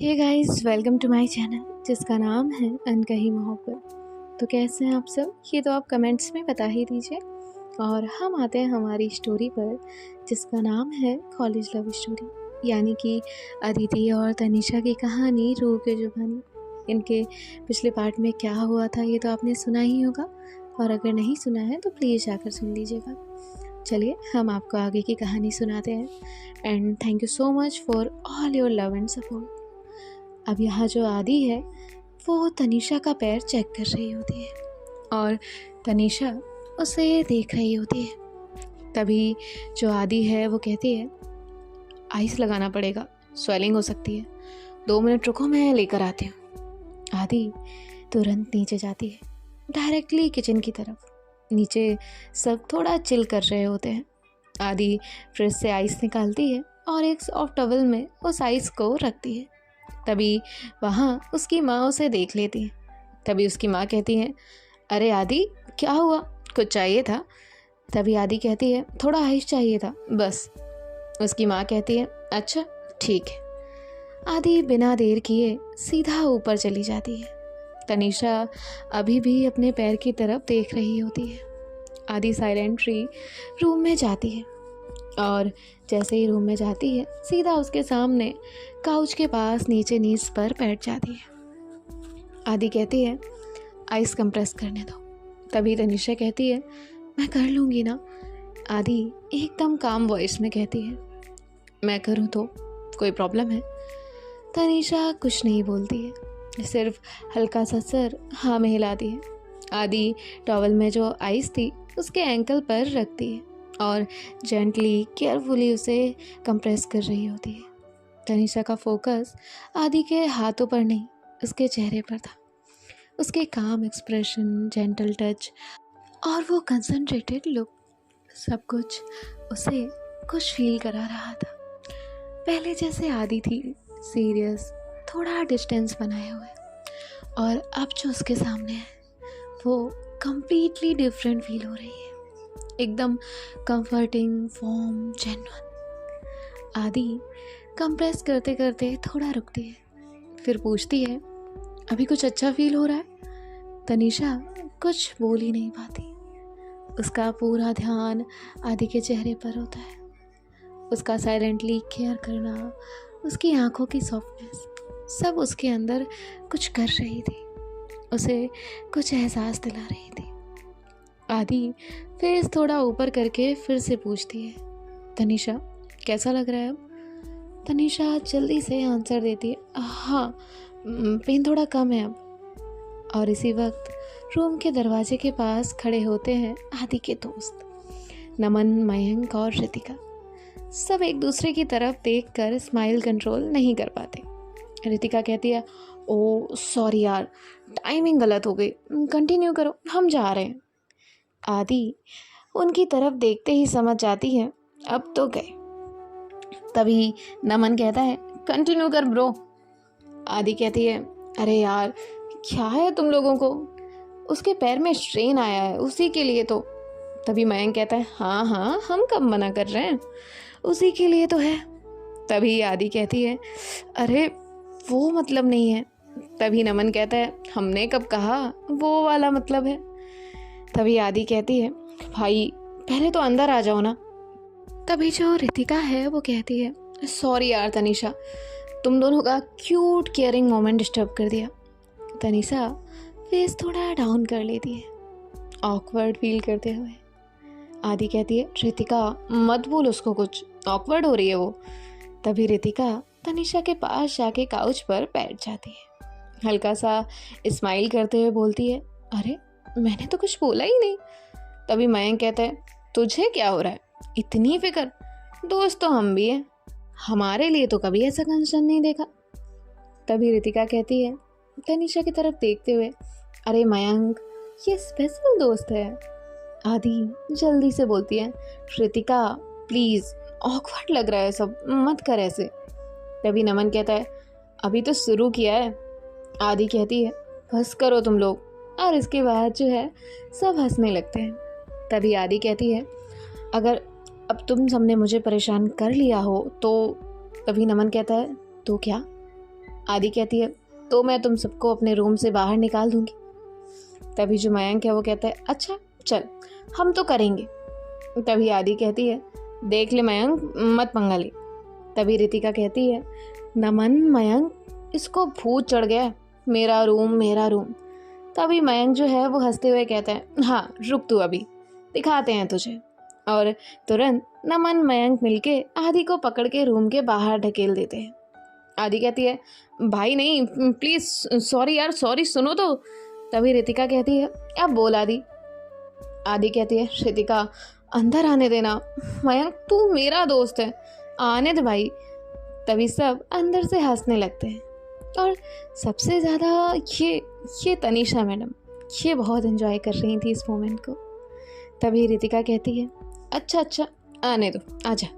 Hey guys, welcome to my channel जिसका नाम है अनकही मोहब्बत। तो कैसे हैं आप सब? ये तो आप कमेंट्स में बता ही दीजिए। और हम आते हैं हमारी स्टोरी पर जिसका नाम है कॉलेज लव स्टोरी, यानी कि अदिति और तनीषा की कहानी रूह के जुबानी। इनके पिछले पार्ट में क्या हुआ था ये तो आपने सुना ही होगा, और अगर नहीं सुना है तो प्लीज़ जाकर सुन लीजिएगा। चलिए हम आपको आगे की कहानी सुनाते हैं। And thank you so much for all your love and support. अब यहाँ जो आदि है वो तनीषा का पैर चेक कर रही होती है और तनीषा उसे देख रही होती है। तभी जो आदि है वो कहती है, आइस लगाना पड़ेगा, स्वेलिंग हो सकती है, 2 मिनट रुको, मैं लेकर आती हूँ। आदि तुरंत नीचे जाती है, डायरेक्टली किचन की तरफ। नीचे सब थोड़ा चिल कर रहे होते हैं। आदि फ्रिज से आइस निकालती है और एक सॉफ्ट टॉवल में उस आइस को रखती है। तभी वहाँ उसकी माँ उसे देख लेती है। तभी उसकी माँ कहती है, अरे आदि क्या हुआ, कुछ चाहिए था? तभी आदि कहती है, थोड़ा आइस चाहिए था बस। उसकी माँ कहती है, अच्छा ठीक है। आदि बिना देर किए सीधा ऊपर चली जाती है। तनीषा अभी भी अपने पैर की तरफ देख रही होती है। आदि साइलेंटली रूम में जाती है और जैसे ही रूम में जाती है सीधा उसके सामने काउच के पास नीचे नीज पर बैठ जाती है। आदि कहती है, आइस कंप्रेस करने दो। तभी तनीषा कहती है, मैं कर लूँगी ना। आदि एकदम काम वॉइस में कहती है, मैं करूँ तो कोई प्रॉब्लम है? तनीषा कुछ नहीं बोलती है, सिर्फ हल्का सा सर हाँ में हिलाती है। आदि टॉवल में जो आइस थी उसके एंकल पर रखती है और जेंटली केयरफुली उसे कंप्रेस कर रही होती है। तनीषा का फोकस आदि के हाथों पर नहीं, उसके चेहरे पर था। उसके काम एक्सप्रेशन, जेंटल टच और वो कंसंट्रेटेड लुक, सब कुछ उसे कुछ फील करा रहा था। पहले जैसे आदि थी, सीरियस, थोड़ा डिस्टेंस बनाए हुए, और अब जो उसके सामने है वो कंप्लीटली डिफरेंट फील हो रही है, एकदम कंफर्टिंग, वार्म, जेन्युइन। आदि कंप्रेस करते करते थोड़ा रुकती है, फिर पूछती है, अभी कुछ अच्छा फील हो रहा है? तनीषा कुछ बोल ही नहीं पाती। उसका पूरा ध्यान आदि के चेहरे पर होता है। उसका साइलेंटली केयर करना, उसकी आंखों की सॉफ्टनेस, सब उसके अंदर कुछ कर रही थी, उसे कुछ एहसास दिला रही थी। आदि फेस थोड़ा ऊपर करके फिर से पूछती है, तनीषा कैसा लग रहा है अब? तनीषा जल्दी से आंसर देती है, हाँ पेन थोड़ा कम है अब। और इसी वक्त रूम के दरवाजे के पास खड़े होते हैं आदि के दोस्त नमन, मयंक और रितिका। सब एक दूसरे की तरफ देखकर स्माइल कंट्रोल नहीं कर पाते। रितिका कहती है, ओ सॉरी यार, टाइमिंग गलत हो गई, कंटिन्यू करो, हम जा रहे हैं। आदि उनकी तरफ देखते ही समझ जाती है अब तो गए। तभी नमन कहता है, कंटिन्यू कर ब्रो। आदि कहती है, अरे यार क्या है तुम लोगों को, उसके पैर में स्ट्रेन आया है उसी के लिए तो। तभी मयंक कहता है, हाँ हाँ हम कब मना कर रहे हैं, उसी के लिए तो है। तभी आदि कहती है, अरे वो मतलब नहीं है। तभी नमन कहता है, हमने कब कहा वो वाला मतलब है। तभी आदि कहती है, भाई पहले तो अंदर आ जाओ ना। तभी जो रितिका है वो कहती है, सॉरी यार तनीषा, तुम दोनों का क्यूट केयरिंग मोमेंट डिस्टर्ब कर दिया। तनीषा फेस थोड़ा डाउन कर लेती है, ऑकवर्ड फील करते हुए। आदि कहती है, रितिका मत बोल उसको कुछ, ऑकवर्ड हो रही है वो। तभी रितिका तनीषा के पास जाके काउच पर बैठ जाती है, हल्का सा स्माइल करते हुए बोलती है, अरे मैंने तो कुछ बोला ही नहीं। तभी मयंक कहता है, तुझे क्या हो रहा है, इतनी फिक्र, दोस्त तो हम भी हैं, हमारे लिए तो कभी ऐसा कंसर्न नहीं देखा। तभी रितिका कहती है तनीषा की तरफ देखते हुए, अरे मयंक ये स्पेशल दोस्त है। आदि जल्दी से बोलती है, रितिका प्लीज, ऑकवर्ड लग रहा है सब, मत कर ऐसे। तभी नमन कहता है, अभी तो शुरू किया है। आदि कहती है, बस करो तुम लोग। और इसके बाद जो है सब हंसने लगते हैं। तभी आदि कहती है, अगर अब तुम सबने मुझे परेशान कर लिया हो तो। तभी नमन कहता है, तो क्या? आदि कहती है तो मैं तुम सबको अपने रूम से बाहर निकाल दूंगी। तभी जो मयंक है वो कहता है अच्छा चल हम तो करेंगे। तभी आदि कहती है देख ले मयंक मत पंगा ले। तभी रितिका कहती है नमन मयंक इसको भूत चढ़ गया, मेरा रूम मेरा रूम। तभी मयंक जो है वो हंसते हुए कहता है हाँ रुक तू अभी दिखाते हैं तुझे। और तुरंत नमन मयंक मिलके आदि को पकड़ के रूम के बाहर ढकेल देते हैं। आदि कहती है भाई नहीं प्लीज सॉरी यार सॉरी सुनो तो। तभी रितिका कहती है अब बोल आदि। आदि कहती है रितिका अंदर आने देना, मयंक तू मेरा दोस्त है आने दे भाई। तभी सब अंदर से हंसने लगते हैं और सबसे ज़्यादा ये तनीषा मैडम ये बहुत एंजॉय कर रही थी इस मोमेंट को। तभी रितिका कहती है अच्छा आने दो आजा।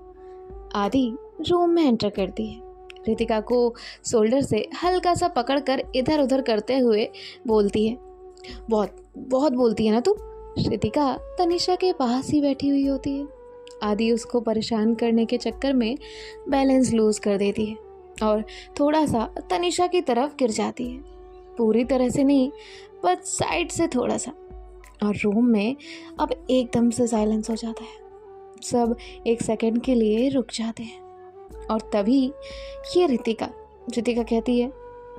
आदि रूम में एंटर करती है। रितिका को शोल्डर से हल्का सा पकड़ कर इधर उधर करते हुए बोलती है बहुत बहुत बोलती है ना तू। रितिका तनीषा के पास ही बैठी हुई होती है। आदि उसको परेशान करने के चक्कर में बैलेंस लूज कर देती है और थोड़ा सा तनीषा की तरफ गिर जाती है, पूरी तरह से नहीं बस साइड से थोड़ा सा। और रूम में अब एकदम से साइलेंस हो जाता है, सब एक सेकंड के लिए रुक जाते हैं। और तभी ये रितिका कहती है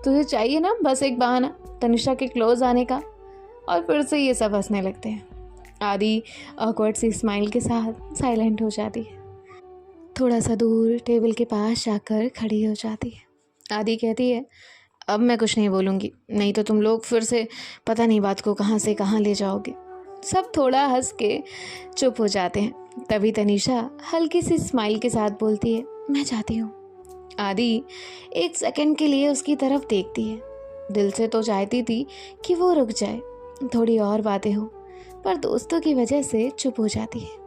तुझे चाहिए ना बस एक बहाना तनीषा के क्लोज आने का। और फिर से ये सब हंसने लगते हैं। आदि ऑकवर्ड सी स्माइल के साथ साइलेंट हो जाती है, थोड़ा सा दूर टेबल के पास जाकर खड़ी हो जाती है। आदि कहती है अब मैं कुछ नहीं बोलूँगी, नहीं तो तुम लोग फिर से पता नहीं बात को कहाँ से कहाँ ले जाओगे। सब थोड़ा हंस के चुप हो जाते हैं। तभी तनीषा हल्की सी स्माइल के साथ बोलती है मैं जाती हूँ। आदि एक सेकंड के लिए उसकी तरफ देखती है, दिल से तो चाहती थी कि वो रुक जाए, थोड़ी और बातें हो, पर दोस्तों की वजह से चुप हो जाती है।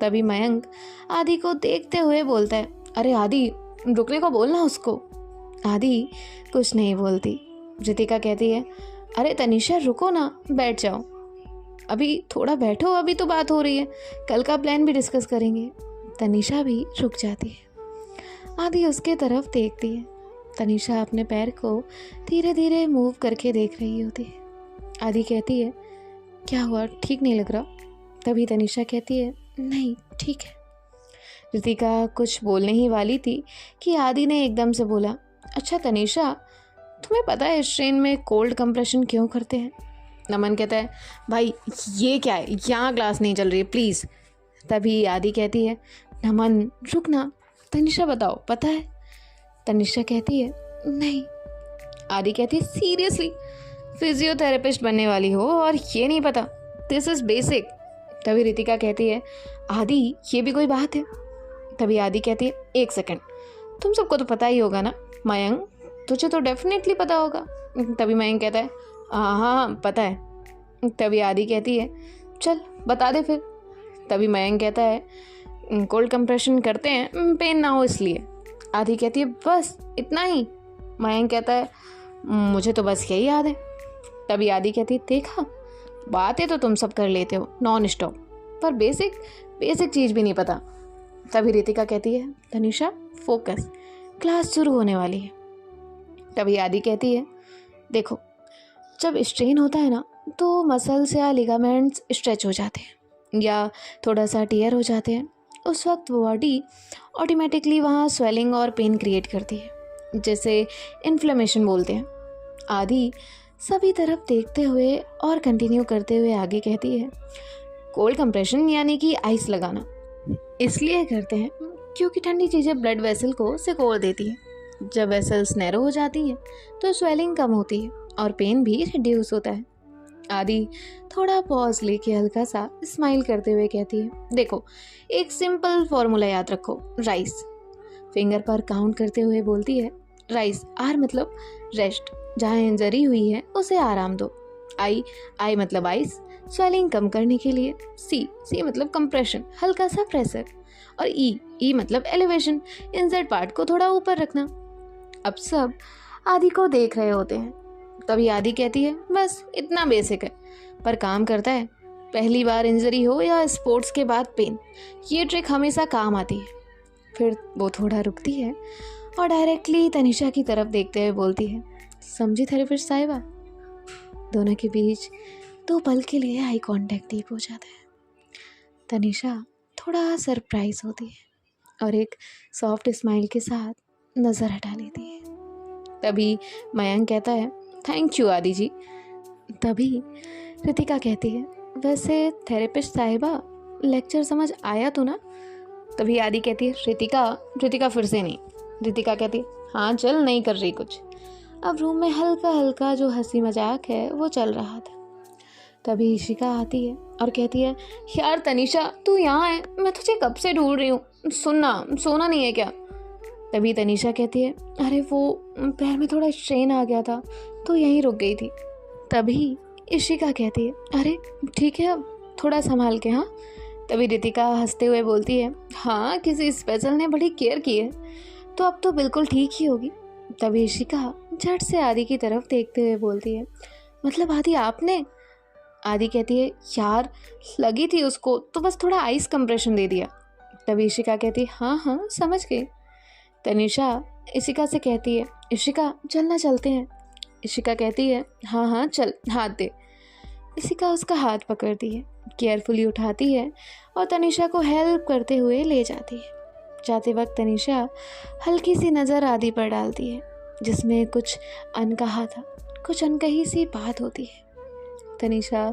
तभी मयंक आदि को देखते हुए बोलता है अरे आदि रुकने को बोलना उसको। आदि कुछ नहीं बोलती। रितिका कहती है अरे तनीषा रुको ना बैठ जाओ, अभी थोड़ा बैठो अभी तो बात हो रही है, कल का प्लान भी डिस्कस करेंगे। तनीषा भी रुक जाती है। आदि उसके तरफ देखती है। तनीषा अपने पैर को धीरे धीरे मूव करके देख रही होती है। आदि कहती है क्या हुआ ठीक नहीं लग रहा। तभी तनीषा कहती है नहीं ठीक है। रितिका कुछ बोलने ही वाली थी कि आदि ने एकदम से बोला अच्छा तनीषा तुम्हें पता है इस ट्रेन में कोल्ड कंप्रेशन क्यों करते हैं। नमन कहता है भाई ये क्या है, यहाँ क्लास नहीं चल रही है प्लीज़। तभी आदि कहती है नमन रुक ना, तनीषा बताओ पता है। तनीषा कहती है नहीं। आदि कहती है सीरियसली फिजियोथेरेपिस्ट बनने वाली हो और ये नहीं पता, दिस इज़ बेसिक। तभी रितिका कहती है आदि ये भी कोई बात है। तभी आदि कहती है एक सेकंड, तुम सबको तो पता ही होगा ना मयंक, तुझे तो डेफिनेटली पता होगा। तभी मयंक कहता है हाँ पता है। तभी आदि कहती है चल बता दे फिर। तभी मयंक कहता है कोल्ड कंप्रेशन करते हैं पेन ना हो इसलिए। आदि कहती है बस इतना ही। मयंक कहता है मुझे तो बस यही याद है। तभी आदि कहती है देखा बातें तो तुम सब कर लेते हो नॉन स्टॉप, पर बेसिक चीज़ भी नहीं पता। तभी रितिका कहती है तनीषा फोकस, क्लास शुरू होने वाली है। तभी आदि कहती है देखो जब स्ट्रेन होता है ना तो मसल्स या लिगामेंट्स स्ट्रेच हो जाते हैं या थोड़ा सा टियर हो जाते हैं, उस वक्त बॉडी ऑटोमेटिकली वहाँ स्वेलिंग और पेन क्रिएट करती है, जैसे इन्फ्लेमेशन बोलते हैं। आदि सभी तरफ देखते हुए और कंटिन्यू करते हुए आगे कहती है कोल्ड कंप्रेशन यानी कि आइस लगाना इसलिए करते हैं क्योंकि ठंडी चीज़ें ब्लड वेसल को सिकोड़ देती है। जब वेसल्स नैरो हो जाती हैं तो स्वेलिंग कम होती है और पेन भी रिड्यूस होता है। आदि थोड़ा पॉज लेके हल्का सा स्माइल करते हुए कहती है देखो एक सिंपल फॉर्मूला याद रखो, राइस। फिंगर पर काउंट करते हुए बोलती है राइस, आर मतलब रेस्ट, जहाँ इंजरी हुई है उसे आराम दो। आई मतलब आइस, स्वेलिंग कम करने के लिए। सी मतलब कंप्रेशन, हल्का सा प्रेशर। और ई मतलब एलिवेशन, इंसर्ट पार्ट को थोड़ा ऊपर रखना। अब सब आदि को देख रहे होते हैं। तभी आदि कहती है बस इतना बेसिक है पर काम करता है, पहली बार इंजरी हो या स्पोर्ट्स के बाद पेन, ये ट्रिक हमेशा काम आती है। फिर वो थोड़ा रुकती है और डायरेक्टली तनिषा की तरफ देखते हुए बोलती है, समझी थेरेपिस्ट साहिबा। दोनों के बीच 2 पल के लिए आई कांटेक्ट डीप हो जाता है। तनिषा थोड़ा सरप्राइज होती है और एक सॉफ्ट स्माइल के साथ नज़र हटा लेती है। तभी मयंक कहता है, थैंक यू आदि जी। तभी रितिका कहती है, वैसे थेरेपिस्ट साहिबा लेक्चर समझ आया तो ना? तभी आदि कहती है, रितिका फिर से नहीं। रितिका कहती है, हाँ चल, नहीं कर रही कुछ। अब रूम में हल्का हल्का जो हंसी मजाक है वो चल रहा था। तभी इशिका आती है और कहती है, यार तनिषा तू यहाँ है, मैं तुझे कब से ढूंढ रही हूँ, सुनना सोना नहीं है क्या? तभी तनिषा कहती है, अरे वो पैर में थोड़ा स्ट्रेन आ गया था तो यहीं रुक गई थी। तभी इशिका कहती है, अरे ठीक है, अब थोड़ा संभाल के। हाँ। तभी रितिका हंसते हुए बोलती है, हाँ किसी स्पेशल ने बड़ी केयर की है तो अब तो बिल्कुल ठीक ही होगी। तभी इशिका झट से आदि की तरफ देखते हुए बोलती है, मतलब आदि आपने? आदि कहती है, यार लगी थी उसको तो बस थोड़ा आइस कंप्रेशन दे दिया। तभी इशिका कहती है, हाँ समझ गई। तनिषा इशिका से कहती है, इशिका चलना चलते हैं। इशिका कहती है, हाँ चल, हाथ दे। इशिका उसका हाथ पकड़ती है, केयरफुली उठाती है और तनिषा को हेल्प करते हुए ले जाती है। जाते वक्त तनिषा हल्की सी नज़र आदि पर डालती है जिसमें कुछ अनकहा था, कुछ अनकही सी बात होती है। तनिषा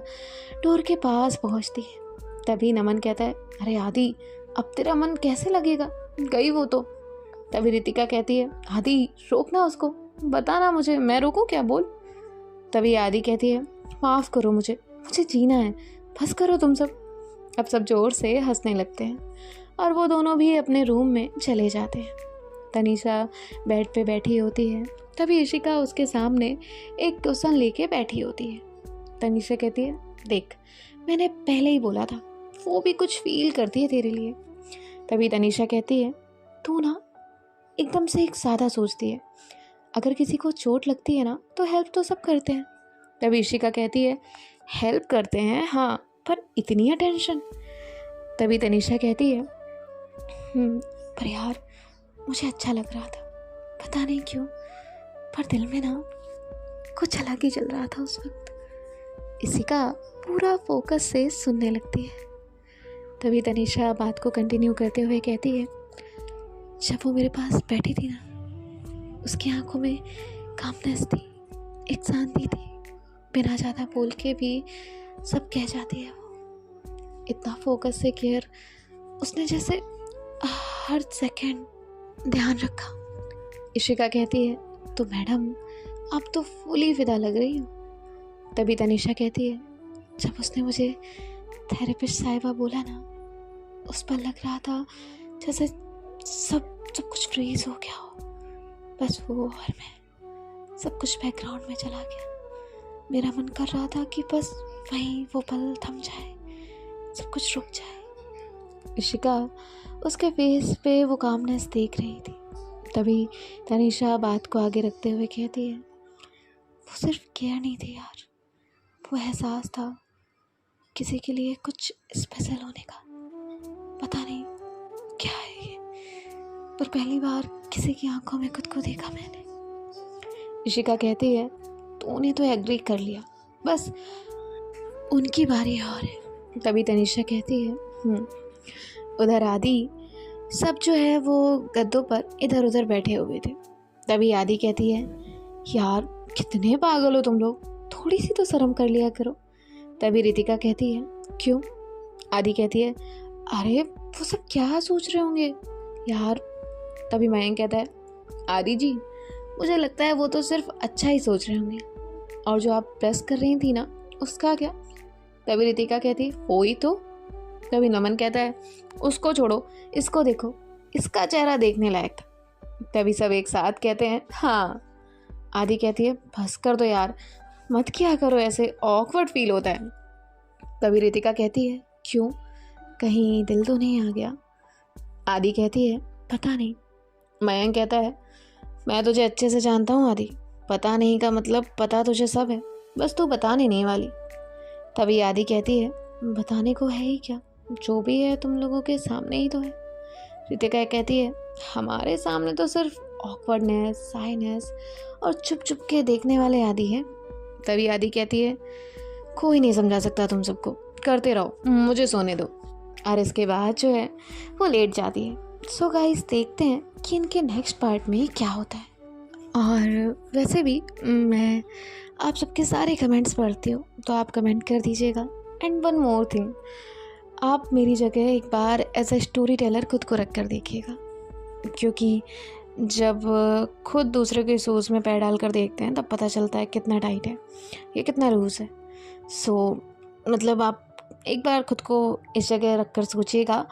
डोर के पास पहुंचती है। तभी नमन कहता है, अरे आदि अब तेरा मन कैसे लगेगा, गई वो तो। तभी रितिका कहती है, आदि रोकना उसको, बताना मुझे, मैं रोकूं क्या, बोल। तभी आदि कहती है, माफ़ करो मुझे जीना है, बस करो तुम सब। अब सब जोर से हंसने लगते हैं और वो दोनों भी अपने रूम में चले जाते हैं। तनिषा बेड पे बैठी होती है। तभी इशिका उसके सामने एक क्वेश्चन लेके बैठी होती है। तनिषा कहती है, देख मैंने पहले ही बोला था, वो भी कुछ फील करती है तेरे लिए। तभी तनिषा कहती है, तू ना एकदम से एक सादा सोचती है, अगर किसी को चोट लगती है ना तो हेल्प तो सब करते हैं। तभी इशिका कहती है, हेल्प करते हैं हाँ, पर इतनी अटेंशन। तभी तनिषा कहती है, पर यार मुझे अच्छा लग रहा था, पता नहीं क्यों, पर दिल में ना कुछ अलग ही चल रहा था उस वक्त। इशिका पूरा फोकस से सुनने लगती है। तभी तनिषा बात को कंटिन्यू करते हुए कहती है, जब वो मेरे पास बैठी थी ना, उसकी आंखों में कामनेस थी, एक शांति थी, बिना ज़्यादा बोल के भी सब कह जाती है वो। इतना फोकस से केयर उसने जैसे हर सेकंड ध्यान रखा। इशिका कहती है, तो मैडम आप तो फुली फिदा लग रही हो। तभी तनिषा कहती है, जब उसने मुझे थेरेपिस्ट साहिबा बोला ना, उस पर लग रहा था जैसे सब कुछ फ्रीज हो गया हो, बस वो और मैं, सब कुछ बैकग्राउंड में चला गया। मेरा मन कर रहा था कि बस वहीं वो पल थम जाए, सब कुछ रुक जाए। इशिका उसके फेस पे वो कामनेस देख रही थी। तभी तनिषा बात को आगे रखते हुए कहती है, वो सिर्फ केयर नहीं थी यार, वो एहसास था किसी के लिए कुछ स्पेशल होने का। पता नहीं क्या है ये, पर पहली बार किसी की आंखों में खुद को देखा मैंने। इशिका कहती है, तूने तो एग्री कर लिया, बस उनकी बारी और है। तभी तनिषा कहती है, उधर आदि सब जो है वो गद्दों पर इधर उधर बैठे हुए थे। तभी आदि कहती है, यार कितने पागल हो तुम लोग, थोड़ी सी तो शर्म कर लिया करो। तभी रितिका कहती है, क्यों? आदि कहती है, अरे वो सब क्या सोच रहे होंगे यार। तभी मयंक कहता है, आदि जी मुझे लगता है वो तो सिर्फ अच्छा ही सोच रहे होंगे, और जो आप प्रेस कर रही थी ना उसका क्या? तभी रितिका कहती है, हो ही तो। तभी नमन कहता है, उसको छोड़ो, इसको देखो, इसका चेहरा देखने लायक था। तभी सब एक साथ कहते हैं, हाँ। आदि कहती है, बस कर दो यार, मत किया करो ऐसे, ऑकवर्ड फील होता है। तभी रितिका कहती है, क्यों, कहीं दिल तो नहीं आ गया? आदि कहती है, पता नहीं। मयंक कहता है, मैं तुझे अच्छे से जानता हूँ आदि, पता नहीं का मतलब पता तुझे सब है, बस तू बताने नहीं वाली। तभी आदि कहती है, बताने को है ही क्या, जो भी है तुम लोगों के सामने ही तो है। रितिका कहती है, हमारे सामने तो सिर्फ ऑकवर्डनेस, साइनेस और चुप चुप के देखने वाले आदि हैं। तभी आदि कहती है, कोई नहीं समझा सकता तुम सबको, करते रहो, मुझे सोने दो। और इसके बाद जो है वो लेट जाती है। सो गाइस, देखते हैं कि इनके नेक्स्ट पार्ट में क्या होता है। और वैसे भी मैं आप सबके सारे कमेंट्स पढ़ती हूँ, तो आप कमेंट कर दीजिएगा। एंड वन मोर थिंग, आप मेरी जगह एक बार एज अ स्टोरी टेलर खुद को रख कर देखिएगा, क्योंकि जब खुद दूसरे के शूज़ में पैर डाल कर देखते हैं तब पता चलता है कितना टाइट है, ये कितना लूज़ है। सो मतलब आप एक बार खुद को इस जगह रख कर सोचिएगा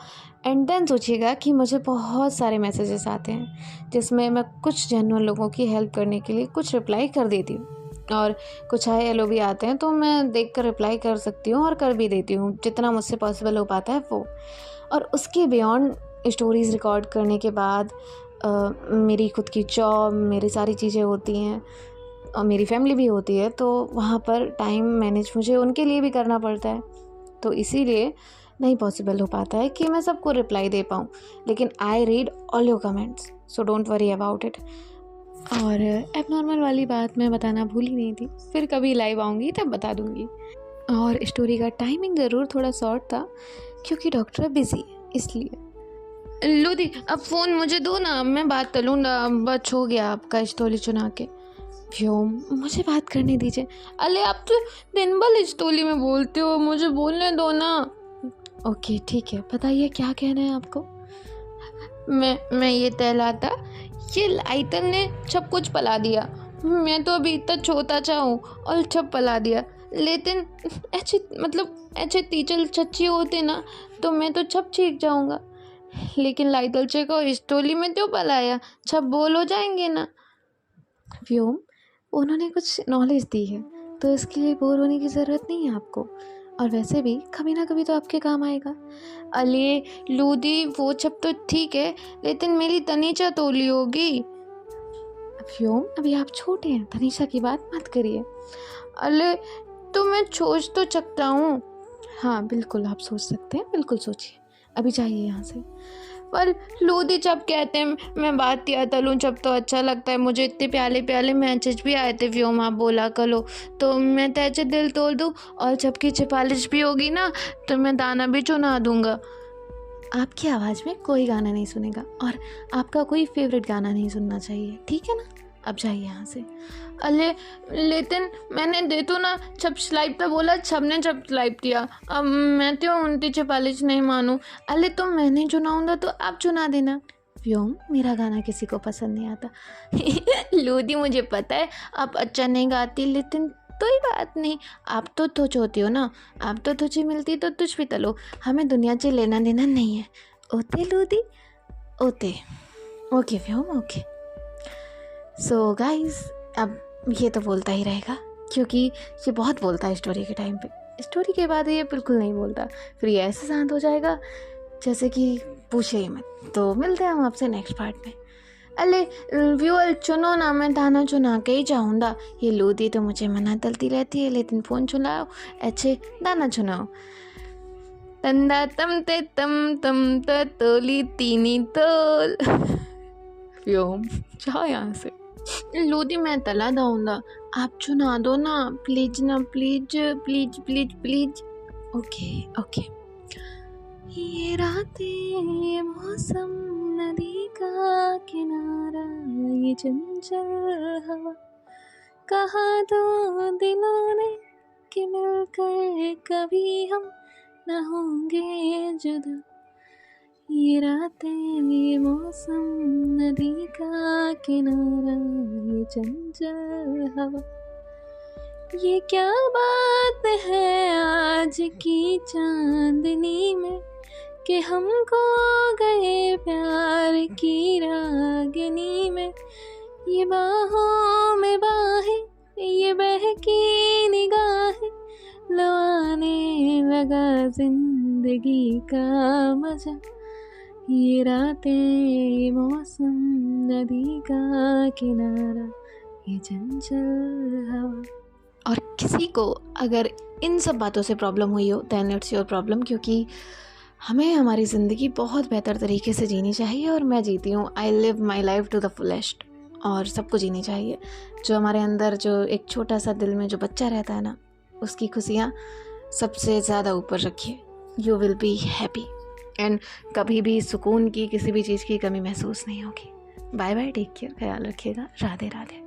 एंड देन सोचिएगा कि मुझे बहुत सारे मैसेजेस आते हैं जिसमें मैं कुछ जेन्युइन लोगों की हेल्प करने के लिए कुछ रिप्लाई कर देती हूँ, और कुछ हाय हेलो भी आते हैं तो मैं देख कर रिप्लाई कर सकती हूँ और कर भी देती हूँ जितना मुझसे पॉसिबल हो पाता है वो। और उसके बियॉन्ड स्टोरीज़ रिकॉर्ड करने के बाद मेरी खुद की जॉब, मेरी सारी चीज़ें होती हैं और मेरी फैमिली भी होती है, तो वहाँ पर टाइम मैनेज मुझे उनके लिए भी करना पड़ता है। तो इसीलिए नहीं पॉसिबल हो पाता है कि मैं सबको रिप्लाई दे पाऊँ, लेकिन I read all your comments, so don't worry about it. और एबनॉर्मल वाली बात मैं बताना भूल ही नहीं थी, फिर कभी लाइव आऊँगी तब बता दूँगी। और स्टोरी का टाइमिंग ज़रूर थोड़ा शॉर्ट था क्योंकि डॉक्टर बिज़ी है, इसलिए। लो दी, अब फ़ोन मुझे दो ना, मैं बात कर लूँ, बच हो गया आपका स्टोरी चुना के। व्योम, मुझे बात करने दीजिए। अरे आप तो दिन भर स्टोरी में बोलते हो, मुझे बोलने दो ना। ओके ठीक है, बताइए क्या कहना है आपको। मैं ये कहलाता, ये लाइटन ने सब कुछ पला दिया। मैं तो अभी इतना छोटा सा हूँ और सब पला दिया, लेकिन ऐसे टीचर सच्ची होते ना तो मैं तो सब सीख जाऊँगा, लेकिन लाइटल चे को स्टोरी में क्यों पलाया, सब बोल हो जाएंगे ना। व्योम, उन्होंने कुछ नॉलेज दी है तो इसके लिए बोर होने की ज़रूरत नहीं है आपको, और वैसे भी कभी ना कभी तो आपके काम आएगा। अले लूदी, वो सब तो ठीक है, लेकिन मेरी तनीचा तोली होगी। व्योम, अभी आप छोटे हैं, तनीषा की बात मत करिए। अरे तो मैं सोच तो सकता हूँ। हाँ बिल्कुल, आप सोच सकते हैं, बिल्कुल सोचिए, अभी जाइए यहाँ से। पर लोधी जब कहते हैं मैं बात किया तलूँ जब तो अच्छा लगता है, मुझे इतने प्याले प्याले मैसेज भी आए थे व्योम, आप बोला करो तो मैं तैचे दिल तोड़ दूँ, और जब की छिपालिश भी होगी ना तो मैं दाना भी चुना दूँगा। आपकी आवाज़ में कोई गाना नहीं सुनेगा और आपका कोई फेवरेट गाना नहीं सुनना चाहिए, ठीक है ना। अब जाइए यहाँ से। अरे लेकिन मैंने दे तो ना जब स्लाइप पे बोला, सबने जब स्लाइप किया, अब मैं तो उनकी छिपालिश नहीं मानूँ। अरे तो मैंने चुनाऊँगा तो आप चुना देना। व्योम, मेरा गाना किसी को पसंद नहीं आता। लोधी, मुझे पता है आप अच्छा नहीं गाती, लेकिन कोई बात नहीं, आप तो तुझ होती हो ना, आप तो तुझे मिलती तो तुझ भी तलो, हमें दुनिया से लेना देना नहीं है। ओते लोधी ओते। ओके व्योम, ओके। सो गाइस, अब ये तो बोलता ही रहेगा क्योंकि ये बहुत बोलता है स्टोरी के टाइम पे। स्टोरी के बाद ये बिल्कुल नहीं बोलता, फिर ये ऐसे शांत हो जाएगा जैसे कि पूछे ही मत। तो मिलते हैं हम आपसे नेक्स्ट पार्ट में। अरे व्यूअर चुनो ना, मैं दाना चुना के ही जाऊँगा। ये लोधी तो मुझे मना चलती रहती है, लेकिन फ़ोन चुनाओ, अच्छे दाना चुनाओ। तंदा तम ते तम तोली तीनी तोल। व्योम, जाओ यहाँ से। लोधी, मैं तला दाऊँगा, आप चुना दो ना, प्लीज ना, please please please please. Okay okay. ये रातें, ये मौसम, नदी का किनारा, ये चंचल हवा, कहा दो दिलों ने कि मिलकर कभी हम न होंगे जुदा। ये रातें, ये मौसम, नदी का किनारा, ये चंचल हवा, ये क्या बात है आज की चांदनी में कि हमको गए प्यार की रागनी में। ये बाहों में बाहें, ये बहकी निगाहें, लवाने लगा जिंदगी का मजा। ये रातें, ये मौसम, नदी का किनारा, ये चंचल हवा। और किसी को अगर इन सब बातों से प्रॉब्लम हुई हो दैन इट्स योर प्रॉब्लम, क्योंकि हमें हमारी ज़िंदगी बहुत बेहतर तरीके से जीनी चाहिए और मैं जीती हूँ। I live my life to the fullest और सबको जीनी चाहिए। जो हमारे अंदर जो एक छोटा सा दिल में जो बच्चा रहता है ना, उसकी खुशियाँ सबसे ज़्यादा ऊपर रखिए। You will be happy and कभी भी सुकून की किसी भी चीज़ की कमी महसूस नहीं होगी। बाय बाय, टेक केयर, ख्याल रखिएगा। राधे राधे।